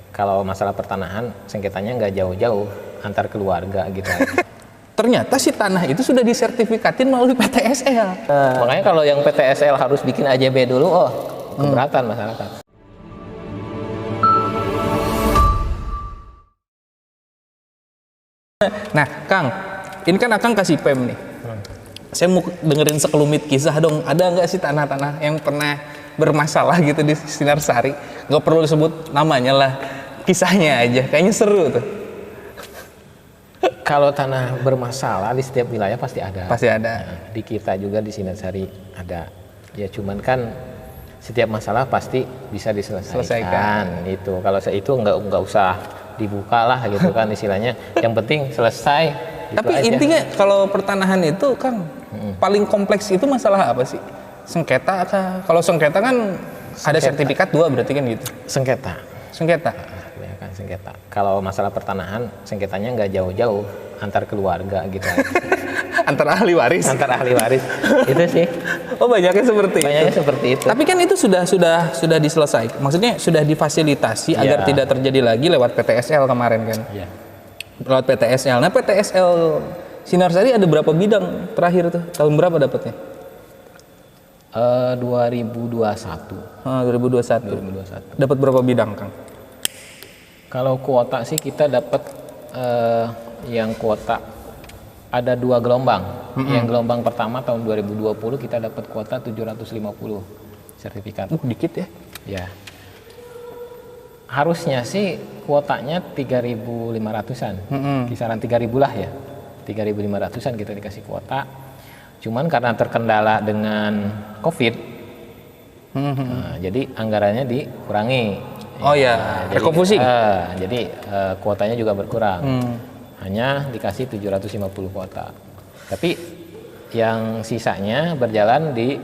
Kalau masalah pertanahan, sengketanya nggak jauh-jauh antar keluarga gitu. Ternyata si tanah itu sudah disertifikatin melalui PTSL. Makanya kalau yang PTSL harus bikin AJB dulu, keberatan masyarakat. Nah, Kang, ini kan Akang kasih PEM nih. Saya mau dengerin sekelumit kisah dong. Ada nggak sih tanah-tanah yang pernah bermasalah gitu di Sinarsari? Nggak perlu disebut namanya lah, kisahnya aja. Kayaknya seru tuh. Kalau tanah bermasalah di setiap wilayah pasti ada. Pasti ada. Nah, di kita juga di Sinarsari ada. Ya cuman kan setiap masalah pasti bisa diselesaikan. Itu kalau saya itu nggak usah dibuka lah gitu kan istilahnya. Yang penting selesai. Gitu tapi aja. Intinya kalau pertanahan itu kan paling kompleks itu masalah apa sih? Sengketa kah? Kalau sengketa kan ada sertifikat 2 berarti kan gitu. Sengketa. Kebanyakan sengketa. Kalau masalah pertanahan, sengketanya nggak jauh-jauh antar keluarga gitu. Antar ahli waris. Itu sih. Oh, banyaknya seperti itu. Tapi kan itu sudah diselesaikan. Maksudnya sudah difasilitasi agar tidak terjadi lagi lewat PTSL kemarin kan. Iya. Lewat PTSL. Nah, PTSL Sinarsari ada berapa bidang terakhir tuh? Tahun berapa dapatnya? 2021. 2021. Dapat berapa bidang, Kang? Kalau kuota sih kita dapat yang kuota ada 2 gelombang. Yang gelombang pertama tahun 2020 kita dapat kuota 750 sertifikat. Dikit ya? Ya. Harusnya sih kuotanya 3.500-an. Kisaran 3.000 lah ya. 3.500-an kita dikasih kuota. Cuman karena terkendala dengan COVID, jadi anggarannya dikurangi. Oh ya, refocusing. Jadi kuotanya juga berkurang. Hanya dikasih 750 kuota. Tapi yang sisanya berjalan di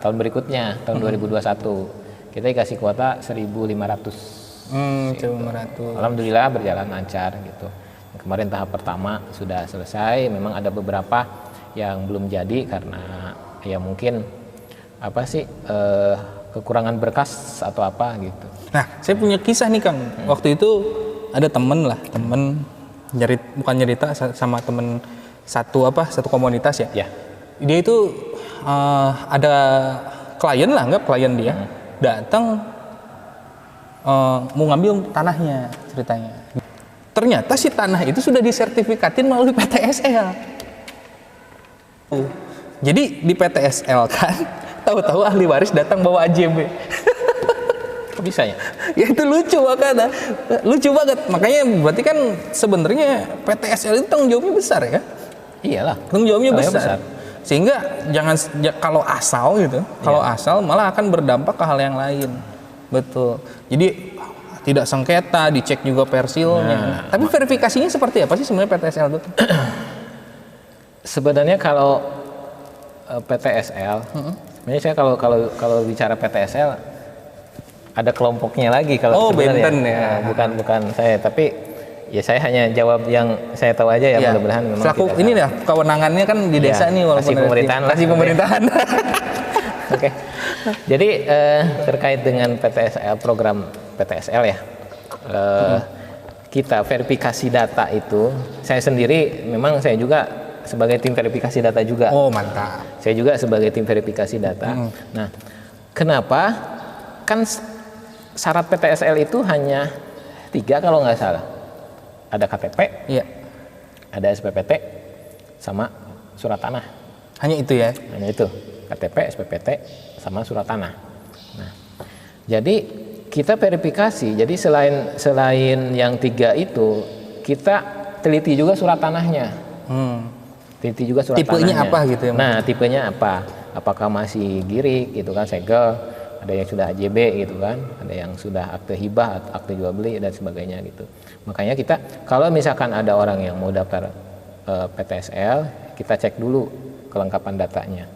tahun berikutnya, tahun 2021. Kita dikasih kuota 1.500. 1.500. Alhamdulillah berjalan lancar gitu. Kemarin tahap pertama sudah selesai. Memang ada beberapa yang belum jadi karena ya mungkin apa sih kekurangan berkas atau apa gitu. Nah, saya punya kisah nih, Kang. Waktu itu ada temen bukan nyerita sama temen satu komunitas ya. Ya. Dia itu ada klien lah, anggap klien dia datang mau ngambil tanahnya ceritanya. Ternyata si tanah itu sudah disertifikatin melalui PTSL. Jadi di PTSL kan, tahu-tahu ahli waris datang bawa AJB. Kok bisa ya? Ya itu lucu banget. Makanya berarti kan sebenarnya PTSL itu tanggung jawabnya besar ya? Iyalah, tanggung jawabnya besar. Sehingga kalau asal gitu, asal malah akan berdampak ke hal yang lain. Betul. Jadi tidak sengketa, dicek juga persilnya. Tapi verifikasinya seperti apa sih sebenarnya PTSL itu? Sebenarnya kalau PTSL, sebenarnya saya kalau bicara PTSL ada kelompoknya lagi kalau Benten ya. Bukan saya, tapi ya saya hanya jawab yang saya tahu aja ya, mudah-mudahan memang selaku ini ya kewenangannya kan di desa nih walaupun kasih pemerintahan. Oke. Jadi terkait dengan PTSL, program PTSL ya, kita verifikasi data itu, saya sendiri memang saya juga sebagai tim verifikasi data juga. Oh, mantap. Saya juga sebagai tim verifikasi data. Nah, kenapa? Kan syarat PTSL itu hanya 3 kalau nggak salah. Ada KTP, ada SPPT, sama surat tanah. Hanya itu ya? Hanya itu. KTP, SPPT, sama surat tanah. Nah, jadi kita verifikasi. Jadi selain yang 3 itu, kita teliti juga surat tanahnya. Teliti juga surat tipenya tanahnya. Apa gitu ya? Nah, tipenya apa? Apakah masih girik gitu kan, segel? Ada yang sudah AJB gitu kan, ada yang sudah akte hibah, akte jual beli dan sebagainya gitu. Makanya kita kalau misalkan ada orang yang mau daftar PTSL, kita cek dulu kelengkapan datanya.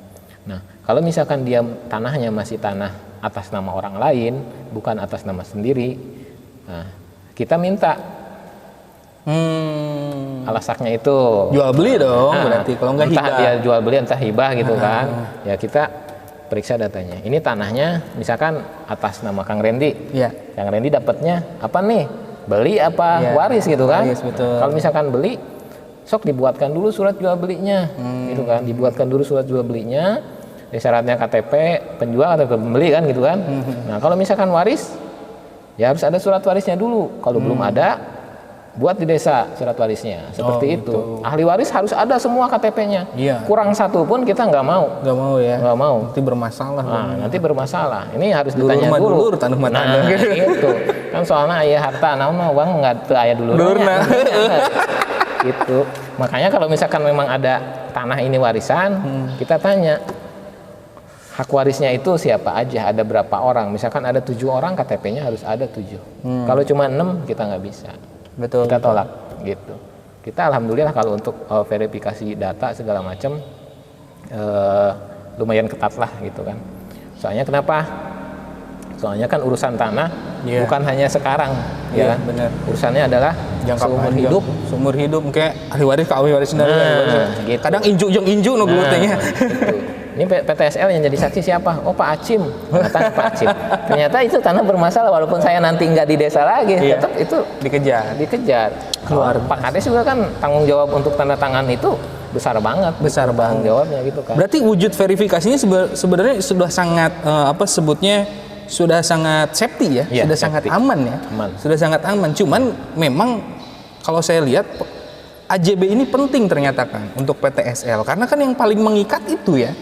Nah, kalau misalkan dia tanahnya masih tanah atas nama orang lain, bukan atas nama sendiri, nah, kita minta alasaknya itu jual beli dong, berarti kalau nggak hibah. Entah dia jual beli, entah hibah gitu kan. Ya kita periksa datanya. Ini tanahnya misalkan atas nama Kang Rendi. Iya. Kang Rendi dapatnya apa nih? beli apa waris gitu kan. Waris, betul. Kalau misalkan beli, sok dibuatkan dulu surat jual belinya, gitu kan. Dibuatkan dulu surat jual belinya, syaratnya KTP penjual atau pembeli kan gitu kan. Nah kalau misalkan waris, ya harus ada surat warisnya dulu. Kalau belum ada, buat di desa surat warisnya, seperti itu. Gitu. Ahli waris harus ada semua KTP-nya. Iya. Kurang satu pun kita nggak mau. Nggak mau ya. Nggak mau. Nanti bermasalah. Nanti bermasalah. Ini harus ditanya Dulur mah dulu. dulur, tanah mah tanah. Gitu. Kan soalnya ayah harta, naon mah uang nggak tuh ayah dulurnya. Dulurna. Gitu. Makanya kalau misalkan memang ada tanah ini warisan, kita tanya hak warisnya itu siapa aja, ada berapa orang. Misalkan ada 7 orang, KTP-nya harus ada 7. Kalau cuma 6 kita nggak bisa. Betul. Kita tolak gitu. Kita alhamdulillah kalau untuk verifikasi data segala macam lumayan ketat lah gitu kan. Soalnya kenapa? Soalnya kan urusan tanah bukan hanya sekarang, ya kan? Benar. Urusannya adalah Jangka seumur panjang. hidup. Seumur hidup kayak ahli waris ka ahli waris sendiri. Gitu. Kadang inju jeung inju nu geuteunya. Gitu. Ini PTSL yang jadi saksi siapa? Oh Pak Acim. Ternyata Pak Acim. Ternyata itu tanah bermasalah walaupun saya nanti nggak di desa lagi, tetap itu dikejar. Keluar. Pak Kades juga kan tanggung jawab untuk tanda tangan itu besar banget. Tanggung jawabnya gitu kan. Berarti wujud verifikasinya sebenarnya sudah sangat sudah sangat safety ya, sudah safety. sangat aman ya. Sudah sangat aman. Cuman memang kalau saya lihat AJB ini penting ternyata kan untuk PTSL karena kan yang paling mengikat itu ya.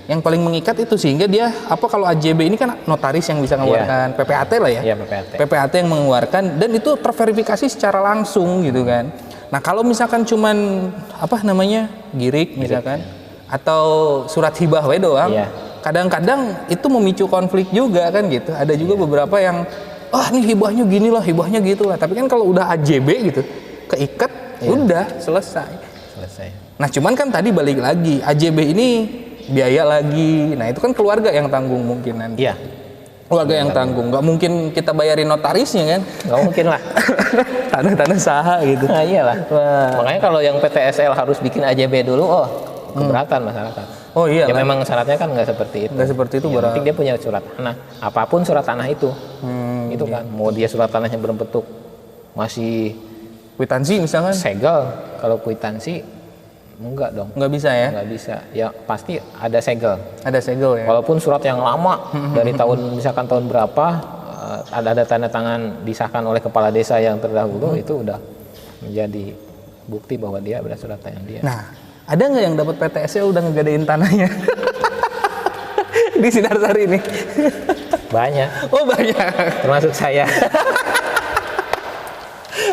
Yang paling mengikat itu sehingga dia kalau AJB ini kan notaris yang bisa mengeluarkan PPAT lah ya. PPAT yang mengeluarkan dan itu terverifikasi secara langsung gitu kan. Nah, kalau misalkan cuman girik misalkan atau surat hibah we doang. Kadang-kadang itu memicu konflik juga kan gitu. Ada juga beberapa yang ini hibahnya gini lah, hibahnya gitu lah. Tapi kan kalau udah AJB gitu, keikat udah selesai. Nah cuman kan tadi balik lagi AJB ini biaya lagi. Nah itu kan keluarga yang tanggung mungkin nanti. Keluarga yang tanggung. Nggak mungkin kita bayarin notarisnya kan? Nggak mungkin lah. Tanah saha gitu. Nah iyalah. Makanya kalau yang PTSL harus bikin AJB dulu, keberatan masyarakat. Oh iya. Ya memang syaratnya kan nggak seperti itu. Nggak seperti itu. Yang penting dia punya surat tanah. Apapun surat tanah itu. Itu kan. Mau dia surat tanahnya berbentuk masih kwitansi misalkan segel, kalau kwitansi enggak dong. Enggak bisa ya? Enggak bisa. Ya pasti ada segel. Ada segel ya. Walaupun surat yang lama dari tahun misalkan tahun berapa ada tanda tangan disahkan oleh kepala desa yang terdahulu itu udah menjadi bukti bahwa dia ada surat tanah dia. Nah, ada nggak yang dapat PTSL udah ngegadein tanahnya? Di Sinarsari ini. Banyak. Oh, banyak. Termasuk saya.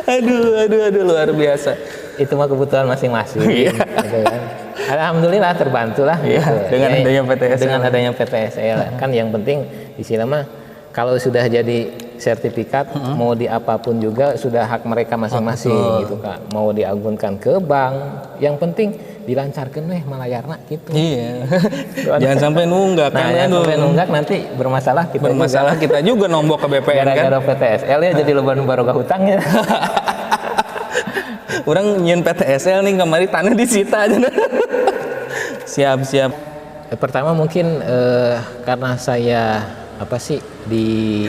Aduh luar biasa. Itu mah kebutuhan masing-masing. Gitu kan. Alhamdulillah terbantu lah. Gitu. Dengan adanya PTSL. Dengan adanya PTSL kan yang penting di sini mah kalau sudah jadi sertifikat mau di apapun juga sudah hak mereka masing-masing gitu kan. Mau diagunkan ke bank, yang penting dilancarkan malayarna gitu. Iya. Jangan sampai nunggak kan. Jangan sampai nunggak nanti bermasalah kita juga nombok ke BPN kan. Gara-gara PTSL ya jadi leban barokah hutangnya. Orang nyian PTSL nih kemarin tanah disita aja. Siap. Pertama mungkin karena saya di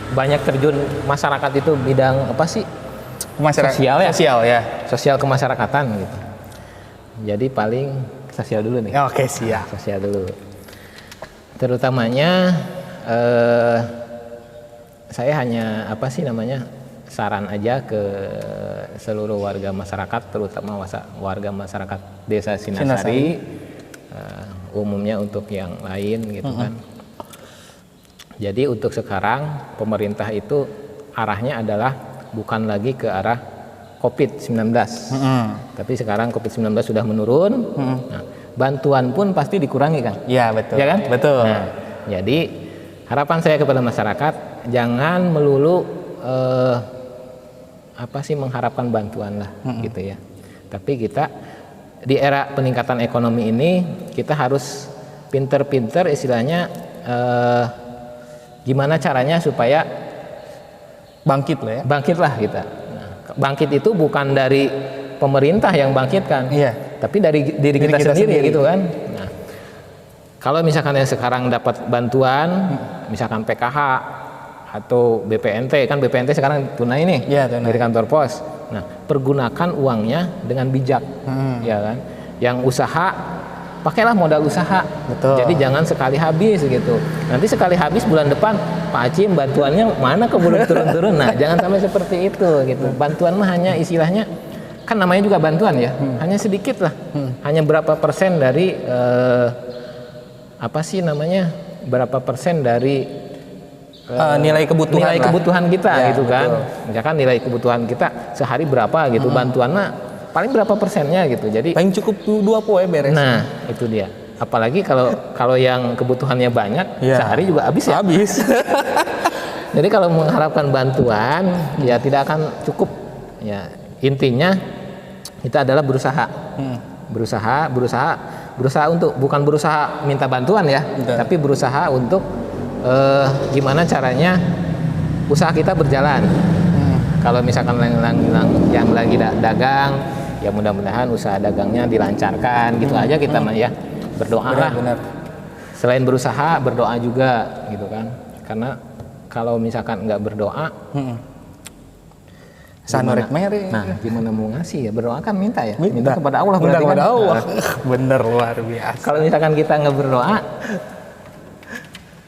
banyak terjun masyarakat itu bidang sosial kemasyarakatan gitu. Jadi paling sosial dulu nih. Oke, siap. Sosial dulu. Terutamanya saya hanya saran aja ke seluruh warga masyarakat, terutama warga masyarakat Desa Sinasari. Umumnya untuk yang lain gitu kan. Jadi untuk sekarang pemerintah itu arahnya adalah bukan lagi ke arah COVID-19. Tapi sekarang COVID-19 sudah menurun. Nah, bantuan pun pasti dikurangi kan? Iya, betul. Ya kan? Betul. Nah, jadi harapan saya kepada masyarakat jangan melulu mengharapkan bantuan lah gitu ya. Tapi kita di era peningkatan ekonomi ini kita harus pinter-pinter istilahnya gimana caranya supaya bangkit lah kita. Nah, bangkit itu bukan dari pemerintah yang bangkitkan, tapi dari diri kita sendiri gitu kan. Nah, kalau misalkan yang sekarang dapat bantuan, misalkan PKH, atau BPNT, kan BPNT sekarang tunai nih Ya, tunai. dari kantor pos. Nah, pergunakan uangnya dengan bijak, ya kan. Yang usaha, pakailah modal usaha. Betul. Jadi jangan sekali habis gitu. Nanti sekali habis bulan depan, Pak Acim bantuannya mana keburu turun-turun. Nah, jangan sampai seperti itu gitu. Bantuan mah hanya istilahnya, kan namanya juga bantuan ya, hanya sedikit lah, hanya berapa persen dari apa sih namanya, berapa persen dari nilai kebutuhan kita ya, gitu kan. betul. Misalkan nilai kebutuhan kita sehari berapa gitu, bantuannya paling berapa persennya gitu. Jadi paling cukup 2 poe beres. nah itu dia. Apalagi kalau yang kebutuhannya banyak, Ya. sehari juga habis ya. Habis. Jadi kalau mengharapkan bantuan ya tidak akan cukup. Ya intinya kita adalah berusaha, berusaha untuk, bukan berusaha minta bantuan ya, Betul. tapi berusaha untuk gimana caranya usaha kita berjalan. Kalau misalkan yang lagi dagang, ya mudah-mudahan usaha dagangnya dilancarkan gitu aja kita mah ya, berdoa lah. Benar. Selain berusaha, berdoa juga gitu kan, karena kalau misalkan nggak berdoa, Sanorek mere. nah gimana mau ngasih ya? Berdoa kan minta ya, Minta kepada Allah Minta berarti kepada kan? Allah. Nah, Bener, luar biasa. kalau misalkan kita nggak berdoa,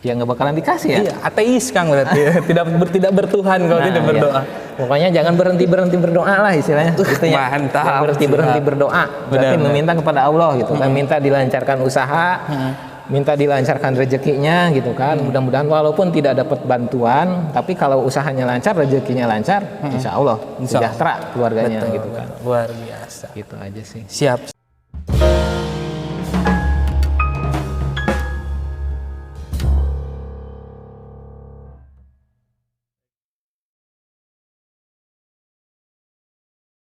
ya nggak bakalan dikasih ya. Iya, ateis Kang berarti. tidak bertuhan kalau Nah, tidak ya. berdoa. Pokoknya jangan berhenti berdoa lah istilahnya. Gitu ya. Mantap. Jangan berhenti berdoa. Berarti Benar. meminta kepada Allah gitu kan. Minta dilancarkan usaha, minta dilancarkan rezekinya gitu kan. Mudah-mudahan walaupun tidak dapat bantuan, tapi kalau usahanya lancar, rezekinya lancar, insya Allah sejahtera keluarganya Betul. gitu kan. Luar biasa. Gitu aja sih. Siap.